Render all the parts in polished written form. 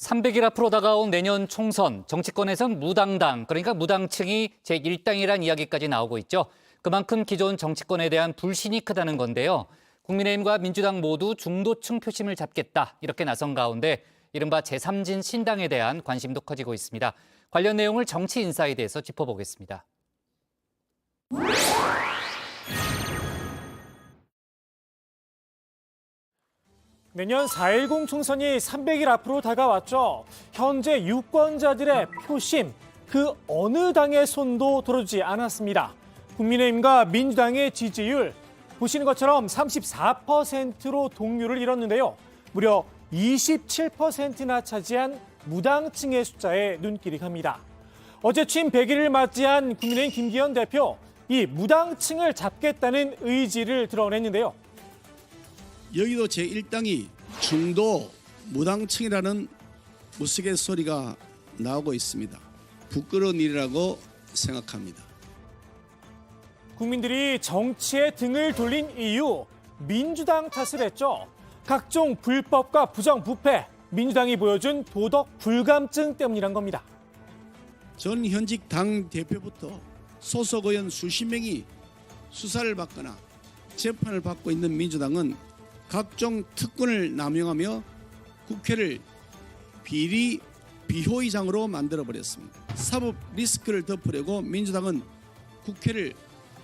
300일 앞으로 다가온 내년 총선, 정치권에선 무당당, 그러니까 무당층이 제1당이란 이야기까지 나오고 있죠. 그만큼 기존 정치권에 대한 불신이 크다는 건데요. 국민의힘과 민주당 모두 중도층 표심을 잡겠다, 이렇게 나선 가운데 이른바 제3진 신당에 대한 관심도 커지고 있습니다. 관련 내용을 정치인사이드에서 짚어보겠습니다. 내년 4.10 총선이 300일 앞으로 다가왔죠. 현재 유권자들의 표심, 그 어느 당의 손도 들어주지 않았습니다. 국민의힘과 민주당의 지지율, 보시는 것처럼 34%로 동률을 이뤘는데요. 무려 27%나 차지한 무당층의 숫자에 눈길이 갑니다. 어제 취임 100일을 맞이한 국민의힘 김기현 대표, 이 무당층을 잡겠다는 의지를 드러냈는데요. 여기도 제1당이 중도 무당층이라는 우스갯소리가 나오고 있습니다. 부끄러운 일이라고 생각합니다. 국민들이 정치에 등을 돌린 이유, 민주당 탓을 했죠. 각종 불법과 부정부패, 민주당이 보여준 도덕 불감증 때문이란 겁니다. 전 현직 당 대표부터 소속 의원 수십 명이 수사를 받거나 재판을 받고 있는 민주당은 각종 특권을 남용하며 국회를 비리 비호의장으로 만들어버렸습니다. 사법 리스크를 덮으려고 민주당은 국회를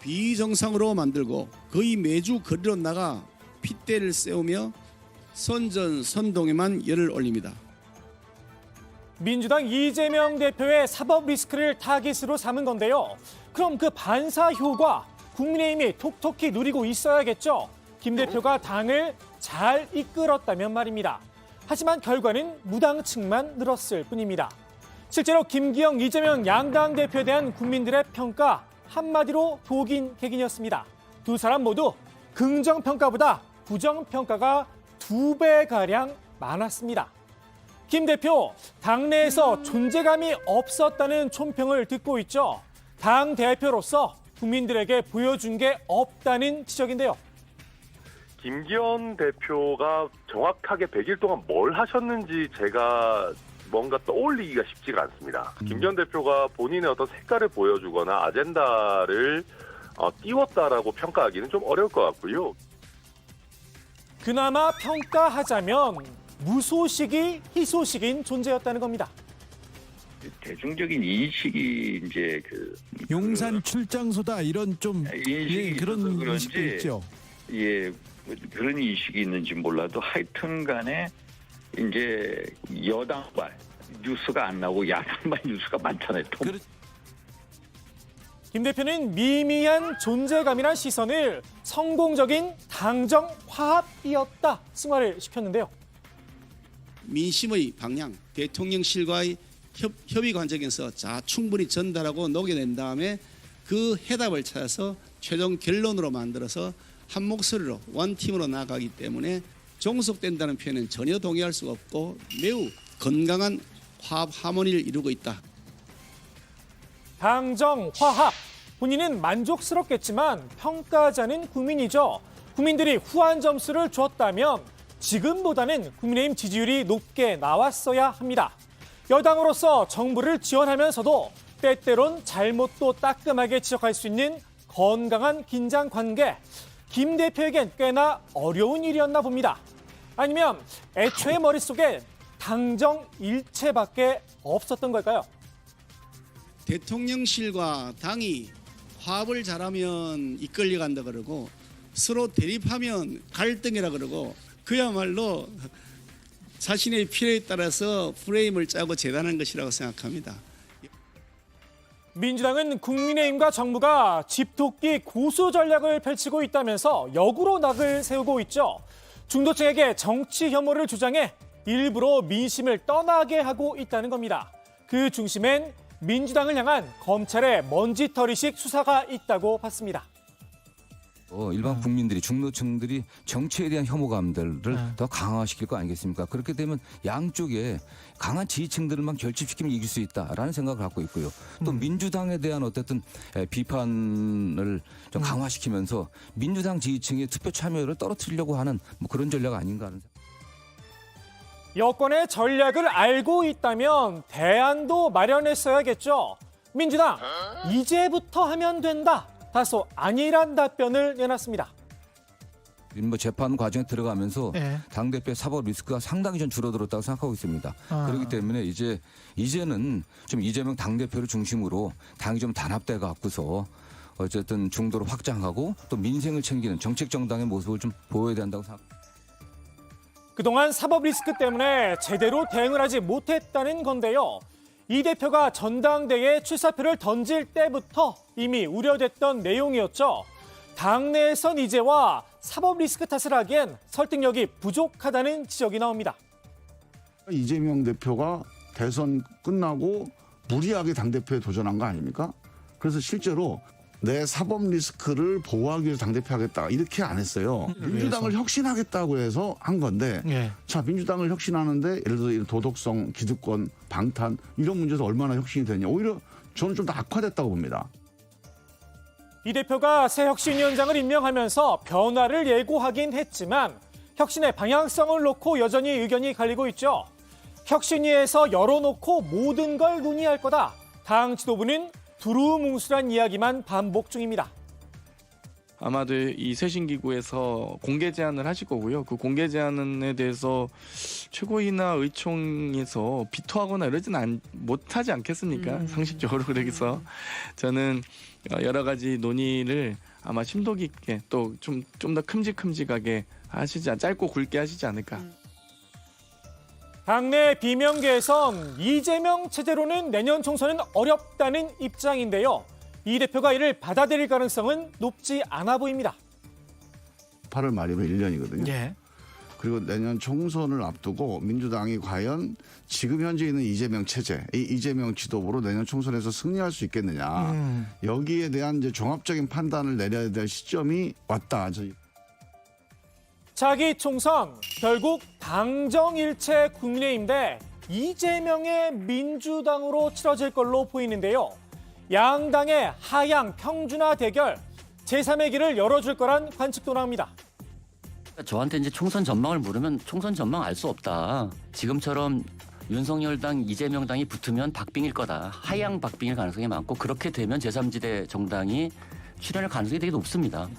비정상으로 만들고 거의 매주 거리로 나가 핏대를 세우며 선전선동에만 열을 올립니다. 민주당 이재명 대표의 사법 리스크를 타깃으로 삼은 건데요. 그럼 그 반사 효과 국민의힘이 톡톡히 누리고 있어야겠죠. 김 대표가 당을 잘 이끌었다면 말입니다. 하지만 결과는 무당층만 늘었을 뿐입니다. 실제로 김기현, 이재명 양당 대표에 대한 국민들의 평가 한마디로 독인객인이었습니다. 두 사람 모두 긍정평가보다 부정평가가 2배가량 많았습니다. 김 대표, 당내에서 존재감이 없었다는 촌평을 듣고 있죠. 당 대표로서 국민들에게 보여준 게 없다는 지적인데요. 김기현 대표가 정확하게 100일 동안 뭘 하셨는지 제가 뭔가 떠올리기가 쉽지가 않습니다. 김기현 대표가 본인의 어떤 색깔을 보여주거나 아젠다를 띄웠다라고 평가하기는 좀 어려울 것 같고요. 그나마 평가하자면 무소식이 희소식인 존재였다는 겁니다. 대중적인 인식이 이제 용산 출장소다 이런 좀 그런 그런지, 인식도 있죠. 예, 그런 인식이 있는지 몰라도 하여튼간에 이제 여당발 뉴스가 안 나오고 야당발 뉴스가 많잖아요. 김 대표는 미미한 존재감이란 시선을 성공적인 당정 화합이었다 승화를 시켰는데요. 민심의 방향, 대통령실과의 협의 과정에서 충분히 전달하고 녹여낸 다음에 그 해답을 찾아서 최종 결론으로 만들어서 한 목소리로 원팀으로 나가기 때문에 종속된다는 표현은 전혀 동의할 수가 없고 매우 건강한 화합 하모니를 이루고 있다. 당정 화합. 본인은 만족스럽겠지만 평가자는 국민이죠. 국민들이 후한 점수를 줬다면 지금보다는 국민의힘 지지율이 높게 나왔어야 합니다. 여당으로서 정부를 지원하면서도 때때론 잘못도 따끔하게 지적할 수 있는 건강한 긴장 관계. 김 대표에겐 꽤나 어려운 일이었나 봅니다. 아니면 애초에 머릿속에 당정 일체밖에 없었던 걸까요? 대통령실과 당이 화합을 잘하면 이끌려간다 그러고 서로 대립하면 갈등이라 그러고 그야말로 자신의 필요에 따라서 프레임을 짜고 재단한 것이라고 생각합니다. 민주당은 국민의힘과 정부가 집토끼 고수 전략을 펼치고 있다면서 역으로 낙을 세우고 있죠. 중도층에게 정치 혐오를 주장해 일부러 민심을 떠나게 하고 있다는 겁니다. 그 중심엔 민주당을 향한 검찰의 먼지털이식 수사가 있다고 봤습니다. 일반 국민들이 중도층들이 정치에 대한 혐오감들을 더 강화시킬 거 아니겠습니까? 그렇게 되면 양쪽에 강한 지지층들만 결집시키면 이길 수 있다라는 생각을 갖고 있고요. 또 민주당에 대한 어쨌든 비판을 좀 강화시키면서 민주당 지지층의 투표 참여율을 떨어뜨리려고 하는 그런 전략 아닌가 하는 생각. 여권의 전략을 알고 있다면 대안도 마련했어야겠죠. 민주당, 이제부터 하면 된다. 다소 안일한 답변을 내놨습니다. 뭐 재판 과정에 들어가면서 네. 당대표의 사법 리스크가 상당히 좀 줄어들었다고 생각하고 있습니다. 그렇기 때문에 이제는 좀 이재명 당대표를 중심으로 당이 좀 단합돼 갖고서 어쨌든 중도를 확장하고 또 민생을 챙기는 정책 정당의 모습을 좀 보여야 된다고 생각합니다. 그동안 사법 리스크 때문에 제대로 대응을 하지 못했다는 건데요. 이 대표가 전당대회에 출사표를 던질 때부터 이미 우려됐던 내용이었죠. 당내에선 이제와 사법 리스크 탓을 하기엔 설득력이 부족하다는 지적이 나옵니다. 이재명 대표가 대선 끝나고 무리하게 당대표에 도전한 거 아닙니까? 그래서 실제로 내 사법 리스크를 보호하기 위해서 당대표 하겠다 이렇게 안 했어요. 민주당을 혁신하겠다고 해서 한 건데 자 민주당을 혁신하는데 예를 들어 도덕성, 기득권, 방탄 이런 문제에서 얼마나 혁신이 되냐. 오히려 저는 좀 더 악화됐다고 봅니다. 이 대표가 새 혁신위원장을 임명하면서 변화를 예고하긴 했지만 혁신의 방향성을 놓고 여전히 의견이 갈리고 있죠. 혁신위에서 열어놓고 모든 걸 논의할 거다. 당 지도부는 두루뭉술한 이야기만 반복 중입니다. 아마도 이 쇄신기구에서 공개 제안을 하실 거고요. 그 공개 제안에 대해서 최고위나 의총에서 비토하거나 이러지는 못하지 않겠습니까? 상식적으로. 그래서 저는 여러 가지 논의를 아마 심도 깊게 또 좀 더 큼직큼직하게 하시지, 짧고 굵게 하시지 않을까. 당내 비명계에선 이재명 체제로는 내년 총선은 어렵다는 입장인데요. 이 대표가 이를 받아들일 가능성은 높지 않아 보입니다. 8월 말이면 1년이거든요. 그리고 내년 총선을 앞두고 민주당이 과연 지금 현재 있는 이재명 체제, 이 이재명 지도부로 내년 총선에서 승리할 수 있겠느냐. 여기에 대한 이제 종합적인 판단을 내려야 될 시점이 왔다. 차기 총선 결국 당정일체 국민의힘 대 이재명의 민주당으로 치러질 걸로 보이는데요. 양당의 하향 평준화 대결 제3의 길을 열어줄 거란 관측도 나옵니다. 저한테 이제 총선 전망을 물으면 총선 전망 알 수 없다. 지금처럼 윤석열당, 이재명당이 붙으면 박빙일 거다. 하향 박빙일 가능성이 많고 그렇게 되면 제3지대 정당이 출연할 가능성이 되게 높습니다.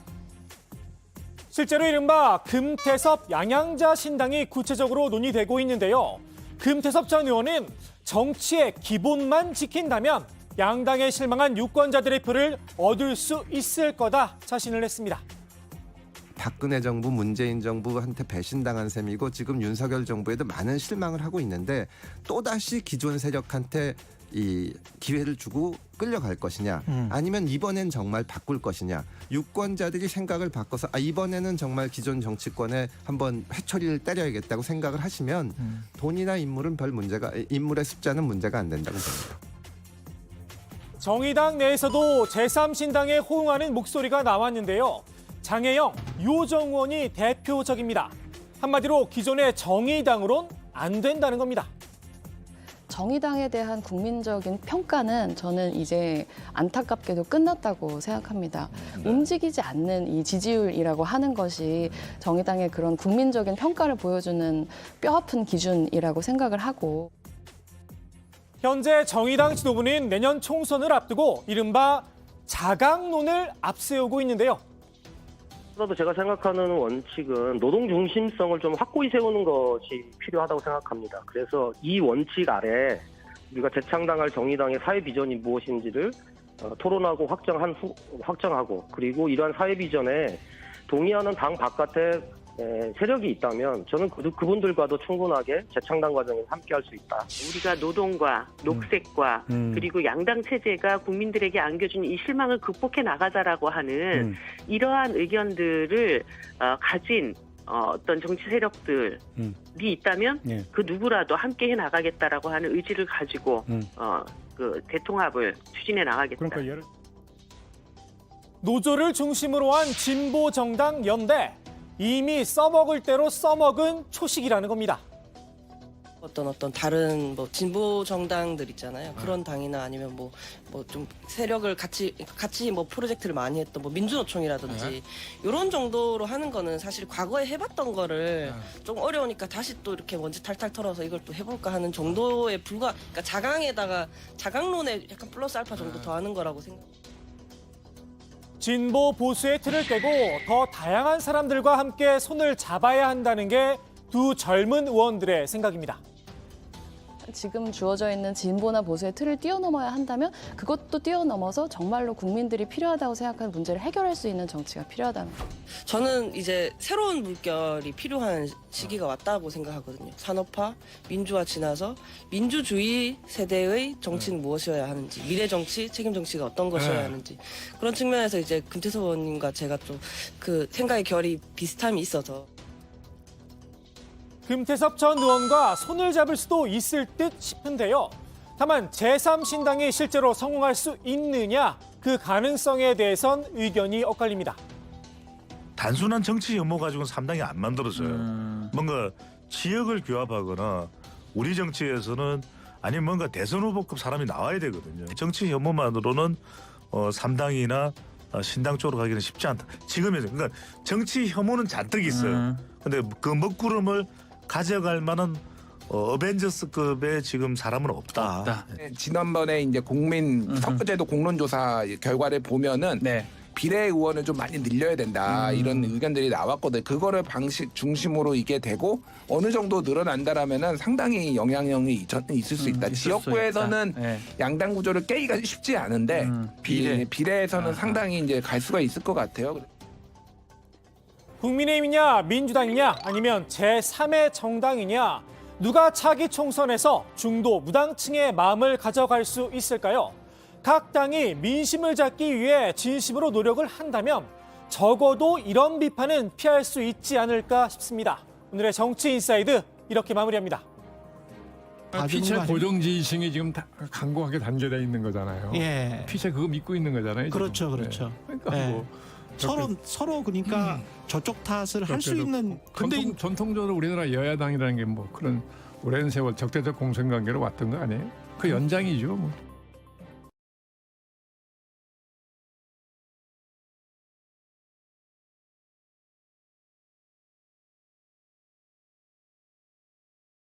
실제로 이른바 금태섭 양양자 신당이 구체적으로 논의되고 있는데요. 금태섭 전 의원은 정치의 기본만 지킨다면 양당에 실망한 유권자들의 표를 얻을 수 있을 거다 자신을 했습니다. 박근혜 정부, 문재인 정부한테 배신당한 셈이고 지금 윤석열 정부에도 많은 실망을 하고 있는데 또다시 기존 세력한테 이 기회를 주고 끌려갈 것이냐 아니면 이번엔 정말 바꿀 것이냐. 유권자들이 생각을 바꿔서 이번에는 정말 기존 정치권에 한번 회초리를 때려야겠다고 생각을 하시면 돈이나 인물은 인물의 숫자는 문제가 안 된다고 봅니다. 정의당 내에서도 제3신당에 호응하는 목소리가 나왔는데요. 장혜영, 요정원이 대표적입니다. 한마디로 기존의 정의당으론 안 된다는 겁니다. 정의당에 대한 국민적인 평가는 저는 이제 안타깝게도 끝났다고 생각합니다. 움직이지 않는 이 지지율이라고 하는 것이 정의당의 그런 국민적인 평가를 보여주는 뼈아픈 기준이라고 생각을 하고. 현재 정의당 지도부는 내년 총선을 앞두고 이른바 자강론을 앞세우고 있는데요. 그래도 제가 생각하는 원칙은 노동 중심성을 좀 확고히 세우는 것이 필요하다고 생각합니다. 그래서 이 원칙 아래 우리가 재창당할 정의당의 사회 비전이 무엇인지를 토론하고 확정하고 그리고 이러한 사회 비전에 동의하는 당 바깥에 세력이 있다면 저는 그분들과도 충분하게 재창당 과정에 함께할 수 있다. 우리가 노동과 녹색과 그리고 양당 체제가 국민들에게 안겨준 이 실망을 극복해 나가자라고 하는 이러한 의견들을 가진 어떤 정치 세력들이 있다면 그 누구라도 함께해 나가겠다라고 하는 의지를 가지고 그 대통합을 추진해 나가겠다. 노조를 중심으로 한 진보 정당 연대. 이미 써먹을 대로 써먹은 초식이라는 겁니다. 어떤 다른 뭐 진보 정당들 있잖아요. 그런 당이나 아니면 뭐 좀 세력을 같이 뭐 프로젝트를 많이 했던 뭐 민주노총이라든지 이런 정도로 하는 거는 사실 과거에 해봤던 거를 좀 어려우니까 다시 또 이렇게 먼지 탈탈 털어서 이걸 또 해볼까 하는 정도에 그러니까 자강론에 약간 플러스 알파 정도 더 하는 거라고 생각합니다. 진보 보수의 틀을 깨고 더 다양한 사람들과 함께 손을 잡아야 한다는 게 두 젊은 의원들의 생각입니다. 지금 주어져 있는 진보나 보수의 틀을 뛰어넘어야 한다면 그것도 뛰어넘어서 정말로 국민들이 필요하다고 생각하는 문제를 해결할 수 있는 정치가 필요하다는 거예요. 저는 이제 새로운 물결이 필요한 시기가 왔다고 생각하거든요. 산업화, 민주화 지나서 민주주의 세대의 정치는 무엇이어야 하는지, 미래 정치, 책임 정치가 어떤 것이어야 하는지 그런 측면에서 이제 금태섭 의원님과 제가 좀 그 생각의 결이 비슷함이 있어서. 금태섭 전 의원과 손을 잡을 수도 있을 듯 싶은데요. 다만 제3신당이 실제로 성공할 수 있느냐 그 가능성에 대해선 의견이 엇갈립니다. 단순한 정치 혐오 가지고는 3당이 안 만들어져요. 뭔가 지역을 규합하거나 우리 정치에서는 아니면 뭔가 대선 후보급 사람이 나와야 되거든요. 정치 혐오만으로는 3당이나 신당 쪽으로 가기는 쉽지 않다. 지금에서 그러니까 정치 혐오는 잔뜩 있어요. 근데 그 먹구름을 가져갈 만한 어벤져스급의 지금 사람은 없다. 지난번에 이제 국민 선거제도 공론조사 결과를 보면은 비례 의원을 좀 많이 늘려야 된다 이런 의견들이 나왔거든. 그거를 방식 중심으로 이게 되고 어느 정도 늘어난다라면은 상당히 영향력이 있을 수 있다. 지역구에서는 양당 구조를 깨기가 쉽지 않은데 비례에서는 상당히 이제 갈 수가 있을 것 같아요. 국민의힘이냐 민주당이냐 아니면 제3의 정당이냐 누가 차기 총선에서 중도 무당층의 마음을 가져갈 수 있을까요? 각 당이 민심을 잡기 위해 진심으로 노력을 한다면 적어도 이런 비판은 피할 수 있지 않을까 싶습니다. 오늘의 정치인사이드 이렇게 마무리합니다. 피체 고정 지지층이 지금 다 강고하게 단계되어 있는 거잖아요. 예. 피체 그거 믿고 있는 거잖아요. 그렇죠, 지금. 그렇죠. 그러니까 예. 뭐 서로 그러니까 저쪽 탓을 할 수 있는. 근데 전통적으로 우리나라 여야당이라는 게 뭐 그런 오랜 세월 적대적 공생관계로 왔던 거 아니에요? 그 연장이죠. 뭐.